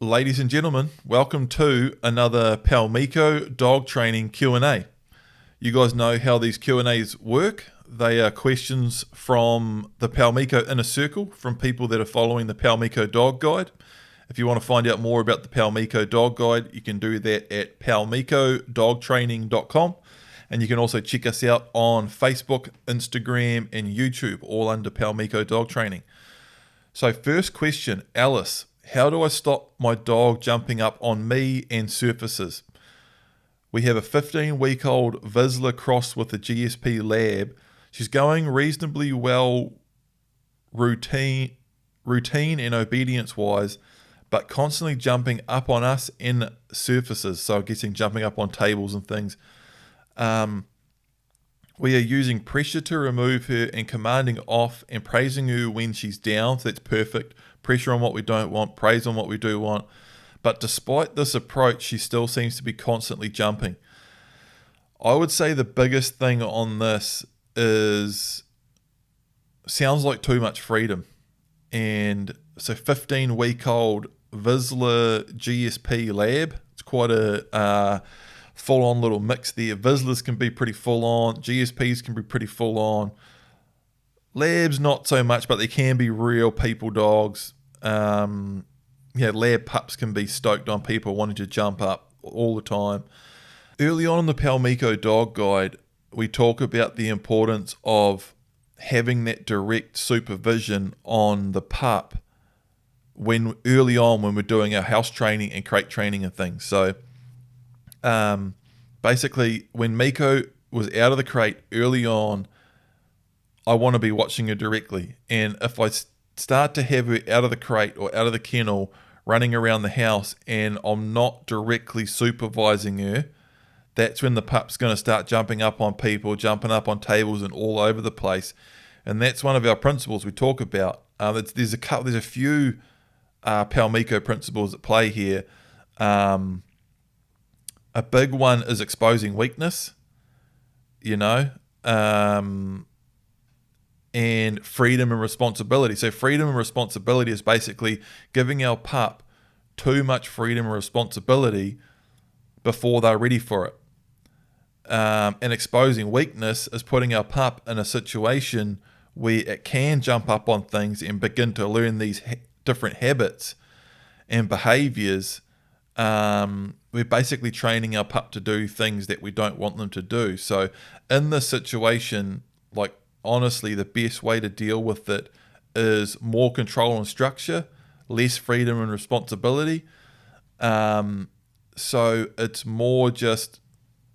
Ladies and gentlemen, welcome to another Palmiko dog training Q&A. You guys know how these Q&As work. They are questions from the Palmiko Inner Circle, from people that are following the Palmiko Dog Guide. If you want to find out more about the Palmiko Dog Guide, you can do that at palmikodogtraining.com. And you can also check us out on Facebook, Instagram, and YouTube, all under Palmiko Dog Training. So first question, Alice. How do I stop my dog jumping up on me and surfaces? We have a 15-week-old Vizsla cross with a GSP lab. She's going reasonably well routine and obedience-wise, but constantly jumping up on us and surfaces. So I'm guessing jumping up on tables and things. We are using pressure to remove her and commanding off and praising her when she's down. So that's perfect. Pressure on what we don't want, praise on what we do want. But despite this approach, she still seems to be constantly jumping. I would say the biggest thing on this sounds like too much freedom. And so 15-week-old Vizsla GSP lab, it's quite a full-on little mix there. Vizslas can be pretty full-on, GSPs can be pretty full-on. Labs not so much, but they can be real people dogs. Lab pups can be stoked on people wanting to jump up all the time. Early on in the Palmiko Dog Guide, we talk about the importance of having that direct supervision on the pup early on when we're doing our house training and crate training and things. So basically, when Miko was out of the crate early on, I want to be watching her directly. And if I start to have her out of the crate or out of the kennel running around the house and I'm not directly supervising her, that's when the pup's going to start jumping up on people, jumping up on tables and all over the place. And that's one of our principles we talk about. There's a few Palmiko principles at play here. A big one is exposing weakness, and freedom and responsibility. So freedom and responsibility is basically giving our pup too much freedom and responsibility before they're ready for it. And exposing weakness is putting our pup in a situation where it can jump up on things and begin to learn these different habits and behaviors. We're basically training our pup to do things that we don't want them to do. So in this situation, honestly, the best way to deal with it is more control and structure, less freedom and responsibility. So it's more just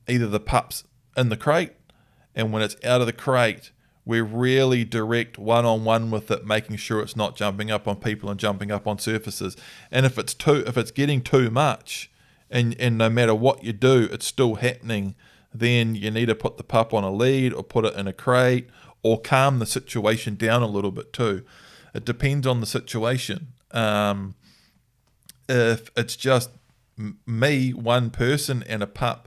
either the pup's in the crate, and when it's out of the crate, we're really direct one-on-one with it, making sure it's not jumping up on people and jumping up on surfaces. And if it's getting too much, and no matter what you do, it's still happening, then you need to put the pup on a lead or put it in a crate or calm the situation down a little bit too. It depends on the situation. If it's just me, one person, and a pup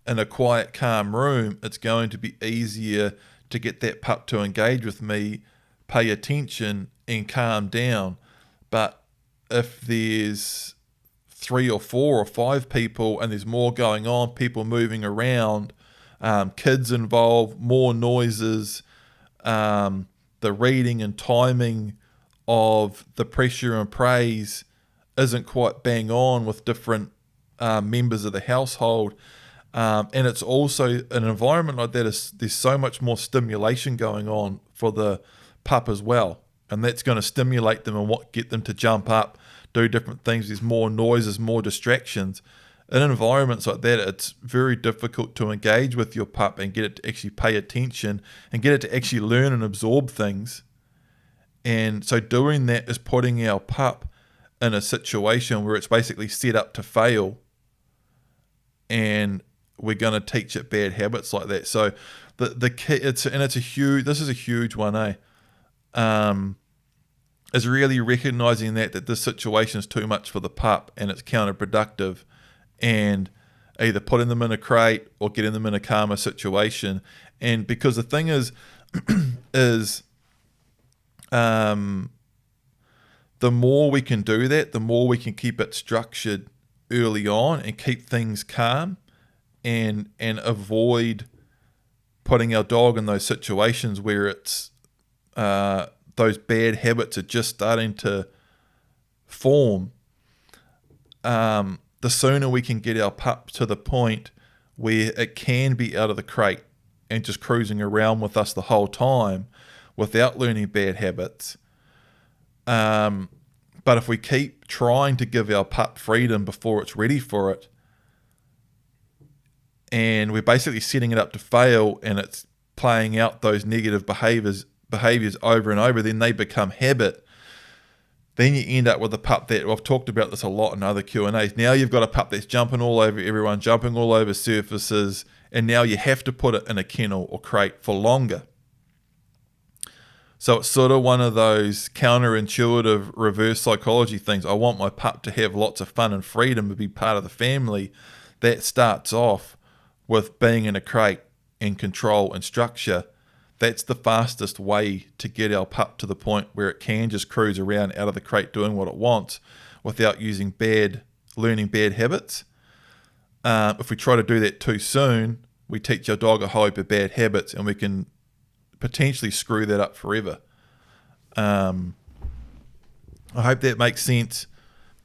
in a quiet, calm room, it's going to be easier to get that pup to engage with me, pay attention, and calm down. But if there's 3 or 4 or 5 people and there's more going on, people moving around, kids involved, more noises, the reading and timing of the pressure and praise isn't quite bang on with different members of the household. And it's also an environment like that there's so much more stimulation going on for the pup as well. And that's going to stimulate them and get them to jump up, do different things. There's more noises, more distractions. In environments like that, it's very difficult to engage with your pup and get it to actually pay attention and get it to actually learn and absorb things. And so doing that is putting our pup in a situation where it's basically set up to fail, and we're going to teach it bad habits like that. So the key, this is a huge one, is really recognizing that this situation is too much for the pup and it's counterproductive, and either putting them in a crate or getting them in a calmer situation. And because the thing is the the more we can do that, the more we can keep it structured early on and keep things calm and avoid putting our dog in those situations where it's those bad habits are just starting to form. The sooner we can get our pup to the point where it can be out of the crate and just cruising around with us the whole time without learning bad habits. But if we keep trying to give our pup freedom before it's ready for it, and we're basically setting it up to fail, and it's playing out those negative behaviors over and over, then they become habit. Then you end up with a pup that, I've talked about this a lot in other Q&As. Now you've got a pup that's jumping all over everyone, jumping all over surfaces, and now you have to put it in a kennel or crate for longer. So it's sort of one of those counterintuitive reverse psychology things. I want my pup to have lots of fun and freedom to be part of the family. That starts off with being in a crate and control and structure. That's the fastest way to get our pup to the point where it can just cruise around out of the crate doing what it wants without learning bad habits. If we try to do that too soon, we teach our dog a whole heap of bad habits, and we can potentially screw that up forever. I hope that makes sense.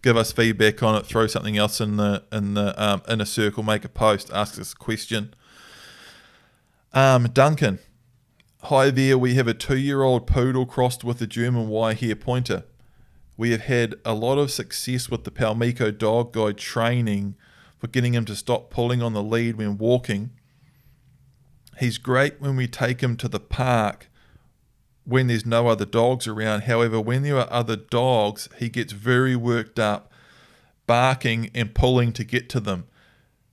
Give us feedback on it. Throw something else in the inner circle. Make a post. Ask us a question. Duncan. Hi there, we have a 2-year-old poodle crossed with a German wire-hair pointer. We have had a lot of success with the Palmico dog guide training for getting him to stop pulling on the lead when walking. He's great when we take him to the park when there's no other dogs around. However, when there are other dogs, he gets very worked up, barking and pulling to get to them.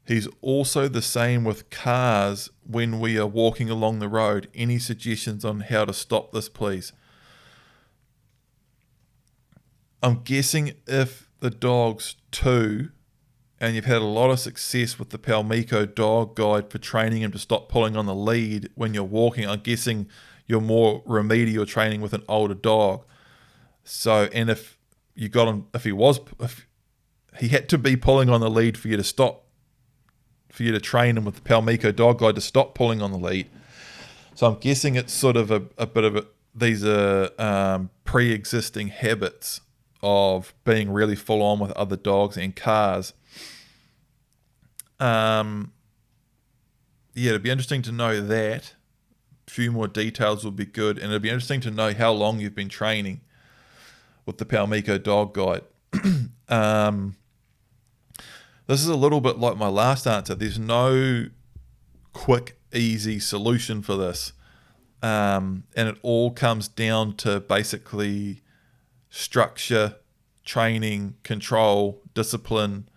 He's also the same with cars when we are walking along the road. Any suggestions on how to stop this, please? I'm guessing if the dog's 2 and you've had a lot of success with the Palmico dog guide for training him to stop pulling on the lead when you're walking, I'm guessing you're more remedial training with an older dog. So, and if you got him, if he had to be pulling on the lead for you to stop, for you to train him with the Palmico dog guide to stop pulling on the lead. So I'm guessing it's sort of a bit of these are pre-existing habits of being really full on with other dogs and cars. It'd be interesting to know that. A few more details would be good, and it'd be interesting to know how long you've been training with the Palmico dog guide. This is a little bit like my last answer. There's no quick, easy solution for this. And it all comes down to basically structure, training, control, discipline.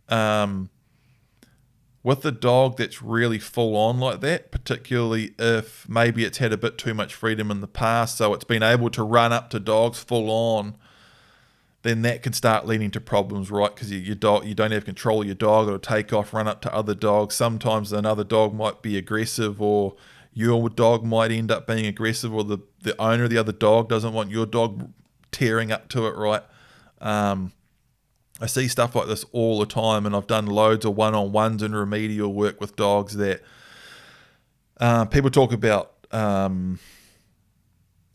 With the dog that's really full on like that, particularly if maybe it's had a bit too much freedom in the past, so it's been able to run up to dogs full on, then that can start leading to problems, right? Because you don't have control of your dog. It'll take off, run up to other dogs. Sometimes another dog might be aggressive, or your dog might end up being aggressive, or the owner of the other dog doesn't want your dog tearing up to it, right? I see stuff like this all the time, and I've done loads of one-on-ones and remedial work with dogs that people talk about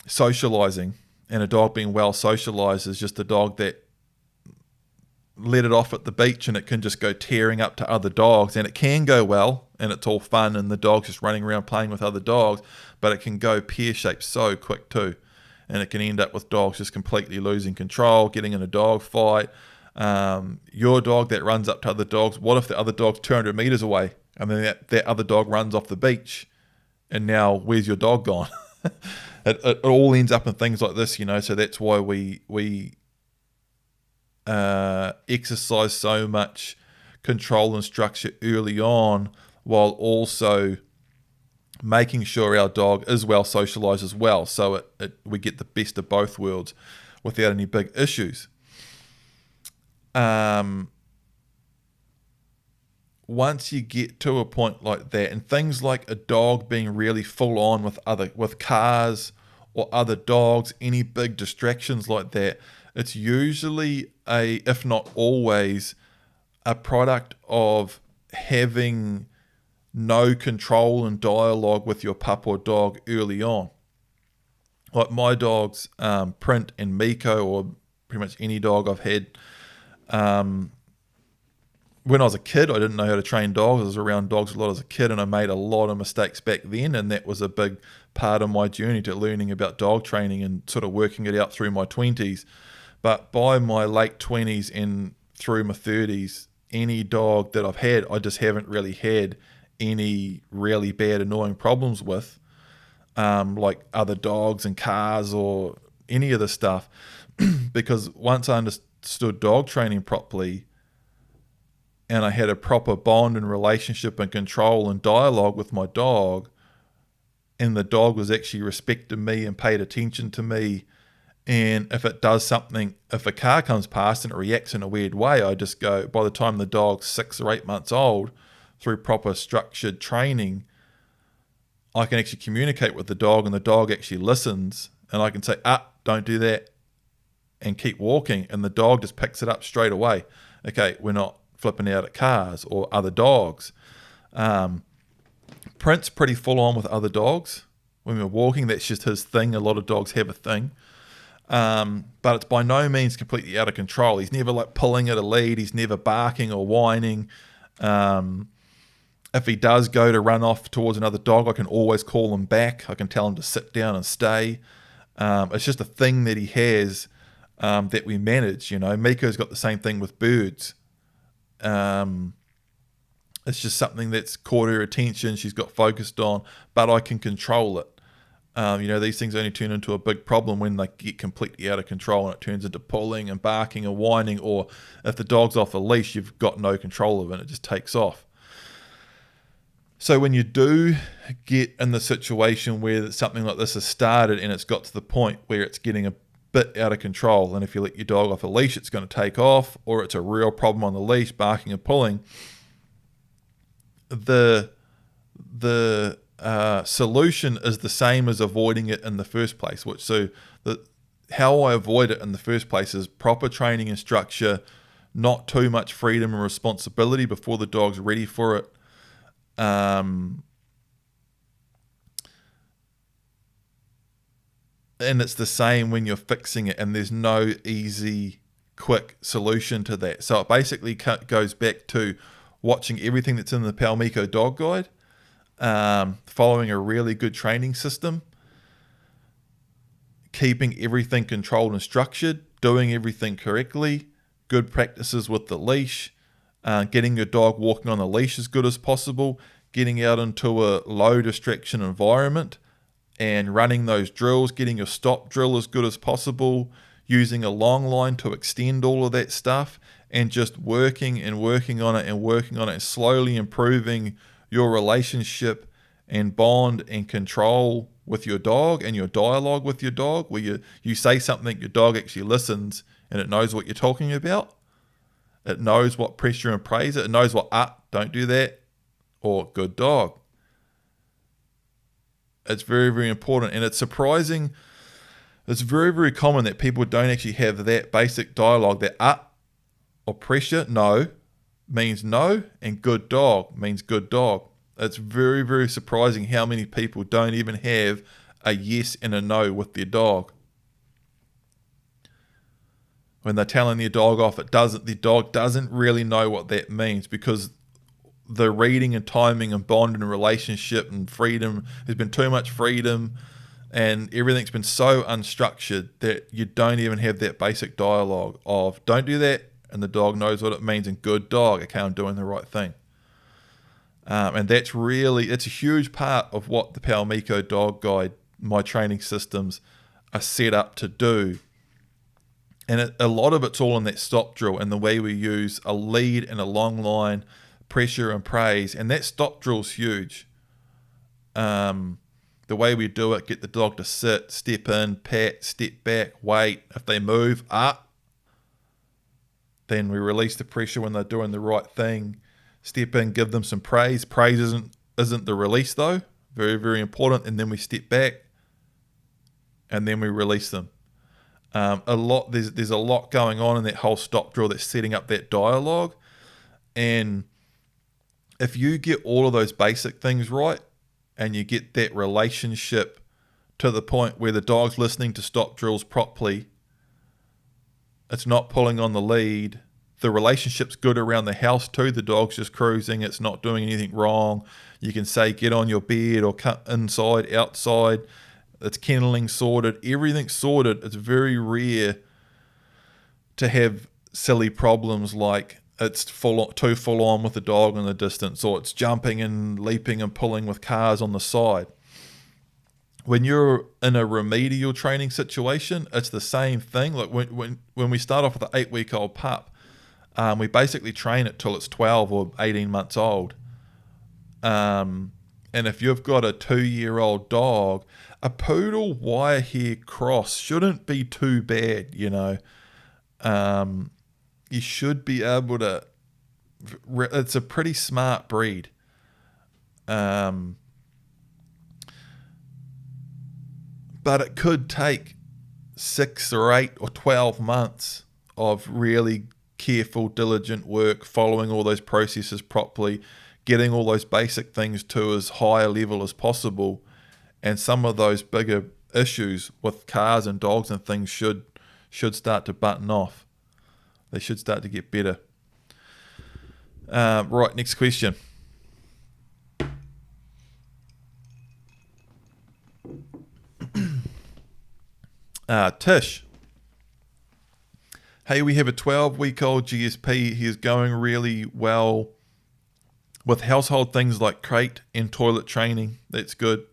socializing. And a dog being well socialized is just a dog that let it off at the beach and it can just go tearing up to other dogs. And it can go well and it's all fun and the dog's just running around playing with other dogs, but it can go pear-shaped so quick too. And it can end up with dogs just completely losing control, getting in a dog fight. Your dog that runs up to other dogs, what if the other dog's 200 meters away and then that other dog runs off the beach and now where's your dog gone? It all ends up in things like this, so that's why we exercise so much control and structure early on, while also making sure our dog is well socialized as well, so we get the best of both worlds without any big issues. Once you get to a point like that, and things like a dog being really full on with cars or other dogs, any big distractions like that, it's usually if not always, a product of having no control and dialogue with your pup or dog early on. Like my dogs, Print and Miko, or pretty much any dog I've had. When I was a kid, I didn't know how to train dogs. I was around dogs a lot as a kid, and I made a lot of mistakes back then, and that was a big part of my journey to learning about dog training and sort of working it out through my 20s. But by my late 20s and through my 30s, any dog that I've had, I just haven't really had any really bad, annoying problems with, like other dogs and cars or any of the stuff. Because once I understood dog training properly, and I had a proper bond and relationship and control and dialogue with my dog, and the dog was actually respecting me and paid attention to me, and if it does something, if a car comes past and it reacts in a weird way, I just go, by the time the dog's 6 or 8 months old, through proper structured training, I can actually communicate with the dog, and the dog actually listens, and I can say, don't do that, and keep walking, and the dog just picks it up straight away. Okay, we're not flipping out at cars or other dogs. Print's pretty full on with other dogs. When we're walking, that's just his thing. A lot of dogs have a thing. But it's by no means completely out of control. He's never like pulling at a lead. He's never barking or whining. If he does go to run off towards another dog, I can always call him back. I can tell him to sit down and stay. It's just a thing that he has that we manage. You know, Miko's got the same thing with birds. It's just something that's caught her attention, she's got focused on, but I can control it. These things only turn into a big problem when they get completely out of control, and it turns into pulling and barking and whining, or if the dog's off a leash, you've got no control of it, and it just takes off. So when you do get in the situation where something like this has started and it's got to the point where it's getting a bit out of control, and if you let your dog off a leash, it's going to take off, or it's a real problem on the leash, barking and pulling, the solution is the same as avoiding it in the first place. How I avoid it in the first place is proper training and structure, not too much freedom and responsibility before the dog's ready for it. And it's the same when you're fixing it, and there's no easy, quick solution to that. So it basically goes back to watching everything that's in the Palmiko Dog Guide, following a really good training system, keeping everything controlled and structured, doing everything correctly, good practices with the leash, getting your dog walking on the leash as good as possible, getting out into a low distraction environment, and running those drills, getting your stop drill as good as possible, using a long line to extend all of that stuff, and just working on it and slowly improving your relationship and bond and control with your dog and your dialogue with your dog, where you say something, your dog actually listens and it knows what you're talking about. It knows what pressure and praise it. It knows what, don't do that, or good dog. It's very, very important, and it's surprising. It's very, very common that people don't actually have that basic dialogue, that or pressure, no, means no, and good dog means good dog. It's very, very surprising how many people don't even have a yes and a no with their dog. When they're telling their dog off, the dog doesn't really know what that means, because the reading and timing and bond and relationship and freedom, there's been too much freedom, and everything's been so unstructured that you don't even have that basic dialogue of don't do that, and the dog knows what it means, and good dog, okay, I'm doing the right thing. And it's a huge part of what the Palmiko Dog Guide, my training systems, are set up to do. And a lot of it's all in that stop drill and the way we use a lead and a long line, pressure and praise, and that stop drill's huge. The way we do it, get the dog to sit, step in, pat, step back, wait. If they move up, then we release the pressure when they're doing the right thing. Step in, give them some praise. Praise isn't the release though. Very, very important. And then we step back, and then we release them. There's a lot going on in that whole stop drill that's setting up that dialogue. And if you get all of those basic things right, and you get that relationship to the point where the dog's listening to stop drills properly, it's not pulling on the lead, the relationship's good around the house too, the dog's just cruising, it's not doing anything wrong, you can say get on your bed or cut inside, outside, it's kenneling sorted, everything's sorted. It's very rare to have silly problems like it's too full on with the dog in the distance, or it's jumping and leaping and pulling with cars on the side. When you're in a remedial training situation, it's the same thing. Like when we start off with an 8-week-old pup, we basically train it till it's 12 or 18 months old. And if you've got a 2-year-old dog, a poodle wire hair cross shouldn't be too bad, you know. You should be able to. It's a pretty smart breed. But it could take 6 or 8 or 12 months of really careful, diligent work, following all those processes properly, getting all those basic things to as high a level as possible. And some of those bigger issues with cars and dogs and things should start to button off. They should start to get better. Right, next question. Tish. Hey, we have a 12-week-old GSP. He is going really well with household things like crate and toilet training. That's good.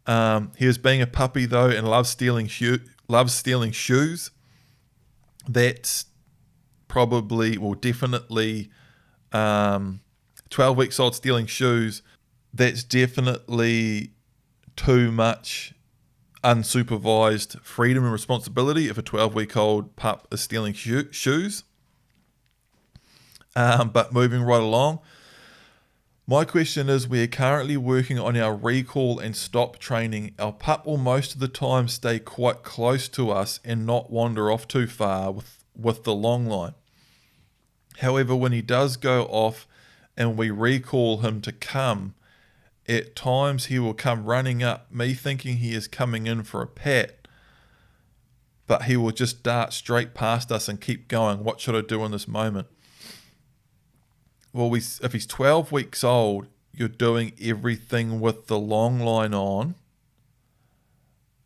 He is being a puppy though and loves stealing shoes. That's probably, well, definitely 12 weeks old stealing shoes. That's definitely too much unsupervised freedom and responsibility if a 12-week-old pup is stealing shoes. But moving right along, my question is, we are currently working on our recall and stop training. Our pup will most of the time stay quite close to us and not wander off too far with the long line. However, when he does go off and we recall him to come, at times he will come running up, me thinking he is coming in for a pat, but he will just dart straight past us and keep going. What should I do in this moment? Well, if he's 12 weeks old, you're doing everything with the long line on.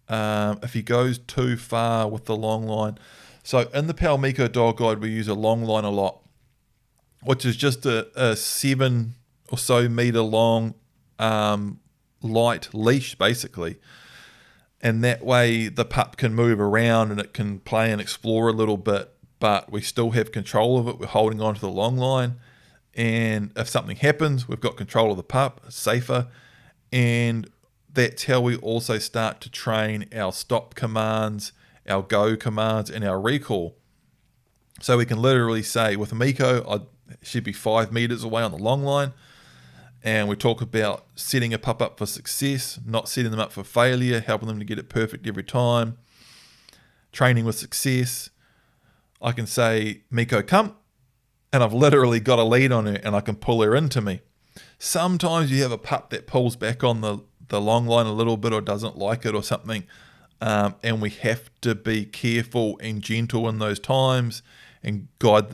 If he goes too far with the long line, so in the Palmico Dog Guide, we use a long line a lot, which is just a 7 or so meter long light leash, basically. And that way the pup can move around and it can play and explore a little bit, but we still have control of it. We're holding on to the long line. And if something happens, we've got control of the pup, it's safer. And that's how we also start to train our stop commands, our go commands, and our recall. So we can literally say, with Miko, she'd be 5 meters away on the long line. And we talk about setting a pup up for success, not setting them up for failure, helping them to get it perfect every time. Training with success. I can say, Miko, come. And I've literally got a lead on her and I can pull her into me. Sometimes you have a pup that pulls back on the long line a little bit or doesn't like it or something. And we have to be careful and gentle in those times and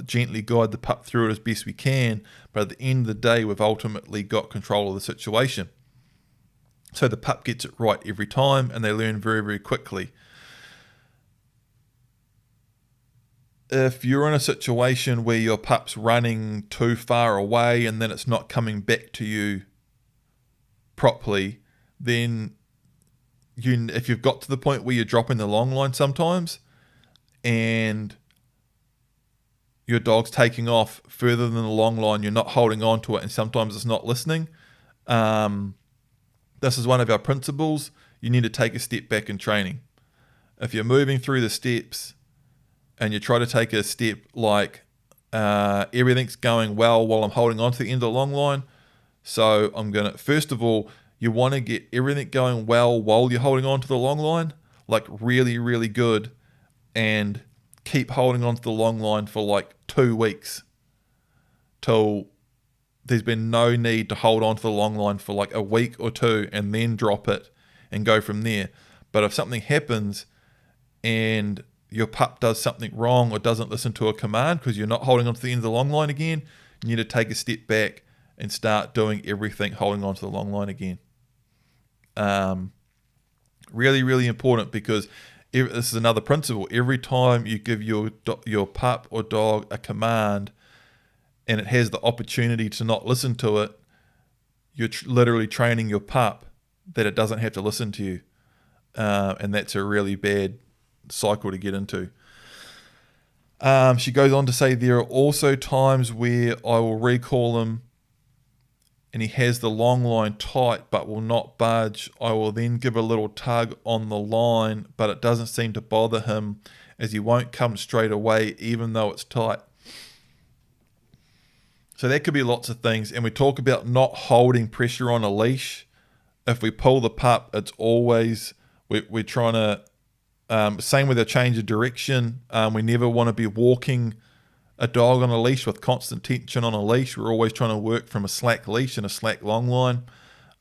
gently guide the pup through it as best we can. But at the end of the day, we've ultimately got control of the situation. So the pup gets it right every time and they learn very, very quickly. If you're in a situation where your pup's running too far away and then it's not coming back to you properly, then if you've got to the point where you're dropping the long line sometimes and your dog's taking off further than the long line, you're not holding on to it, and sometimes it's not listening. This is one of our principles. You need to take a step back in training. If you're moving through the steps and you try to take a step like everything's going well while I'm holding on to the end of the long line, so I'm going to, first of all, you want to get everything going well while you're holding on to the long line, like really, really good. and keep holding on to the long line for like 2 weeks till there's been no need to hold on to the long line for like a week or 2 and then drop it and go from there. But if something happens and your pup does something wrong or doesn't listen to a command because you're not holding on to the end of the long line again, you need to take a step back and start doing everything holding on to the long line again. Really, really important, because this is another principle. Every time you give your pup or dog a command and it has the opportunity to not listen to it, you're literally training your pup that it doesn't have to listen to you. And that's a really bad cycle to get into. She goes on to say, there are also times where I will recall him and he has the long line tight but will not budge. I will then give a little tug on the line, but it doesn't seem to bother him as he won't come straight away even though it's tight. So that could be lots of things. And we talk about not holding pressure on a leash. If we pull the pup, it's always, we're trying to, same with a change of direction. We never want to be walking a dog on a leash with constant tension on a leash. We're always trying to work from a slack leash and a slack long line.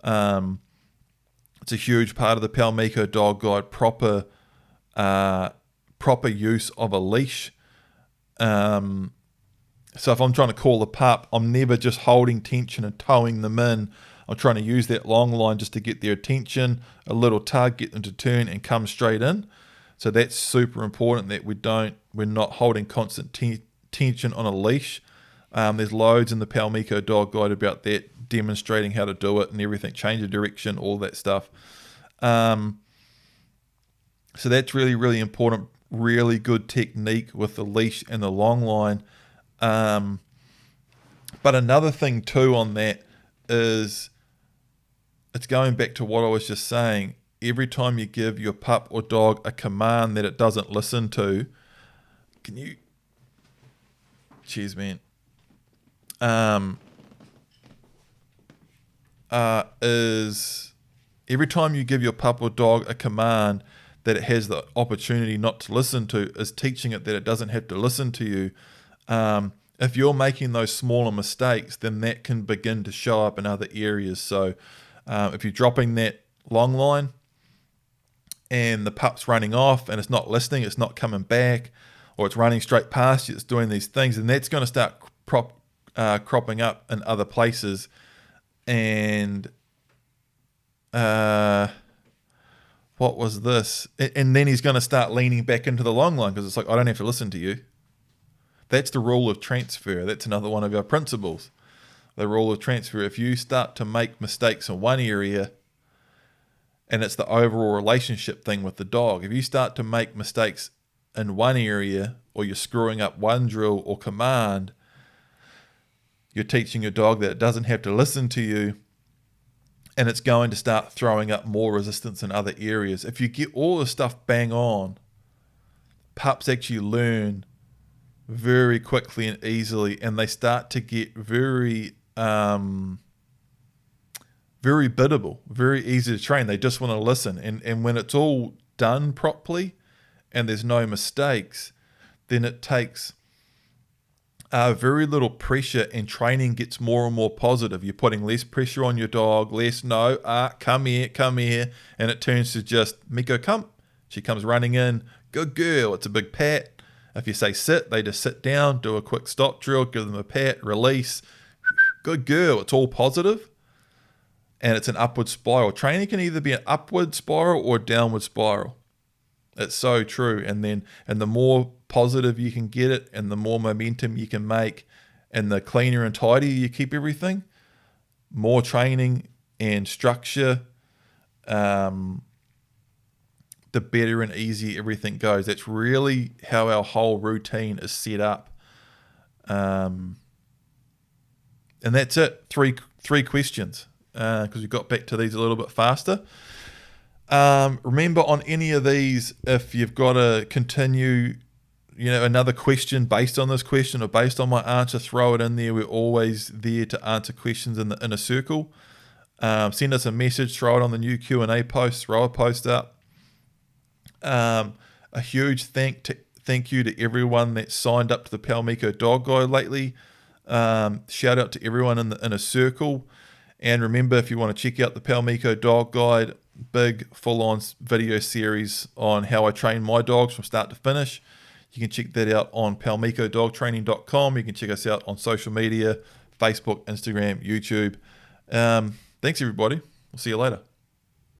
It's a huge part of the Palmico Dog Guide, proper use of a leash. So if I'm trying to call the pup, I'm never just holding tension and towing them in. I'm trying to use that long line just to get their attention, a little tug, get them to turn and come straight in. So that's super important that we're not holding constant tension on a leash. There's loads in the Palmico Dog Guide about that, demonstrating how to do it and everything, change of direction, all that stuff. So that's really, really important. Really good technique with the leash and the long line. But another thing too on that is, it's going back to what I was just saying. Every time you give your pup or dog a command that it doesn't listen to, cheers, man. Is every time you give your pup or dog a command that it has the opportunity not to listen to, is teaching it that it doesn't have to listen to you. If you're making those smaller mistakes, then that can begin to show up in other areas. So if you're dropping that long line and the pup's running off and it's not listening, it's not coming back, or it's running straight past you, it's doing these things, and that's going to start cropping up in other places. And what was this? And then he's going to start leaning back into the long line because it's like, I don't have to listen to you. That's the rule of transfer. That's another one of our principles. The rule of transfer. If you start to make mistakes in one area, and it's the overall relationship thing with the dog, if you start to make mistakes in one area, or you're screwing up one drill or command, you're teaching your dog that it doesn't have to listen to you, and it's going to start throwing up more resistance in other areas. If you get all the stuff bang on, pups actually learn very quickly and easily, and they start to get very biddable, very easy to train. They just want to listen. And when it's all done properly and there's no mistakes, then it takes very little pressure, and training gets more and more positive. You're putting less pressure on your dog, come here, and it turns to just, Miko, come. She comes running in, good girl, it's a big pat. If you say sit, they just sit down, do a quick stop drill, give them a pat, release, good girl. It's all positive, and it's an upward spiral. Training can either be an upward spiral or a downward spiral. It's so true. And the more positive you can get it, and the more momentum you can make, and the cleaner and tidier you keep everything, more training and structure, the better and easier everything goes. That's really how our whole routine is set up. And that's it. Three questions, because we got back to these a little bit faster. Remember, on any of these, if you've got to continue, another question based on this question or based on my answer, throw it in there. We're always there to answer questions in the inner circle. Send us a message, throw it on the new Q&A post, throw a post up. A huge thank you to everyone that signed up to the Palmico Dog Guide lately. Shout out to everyone in the inner circle. And remember, if you want to check out the Palmico Dog Guide, big full-on video series on how I train my dogs from start to finish, you can check that out on palmicodogtraining.com. You can check us out on social media, Facebook, Instagram, YouTube. Thanks, everybody. We'll see you later.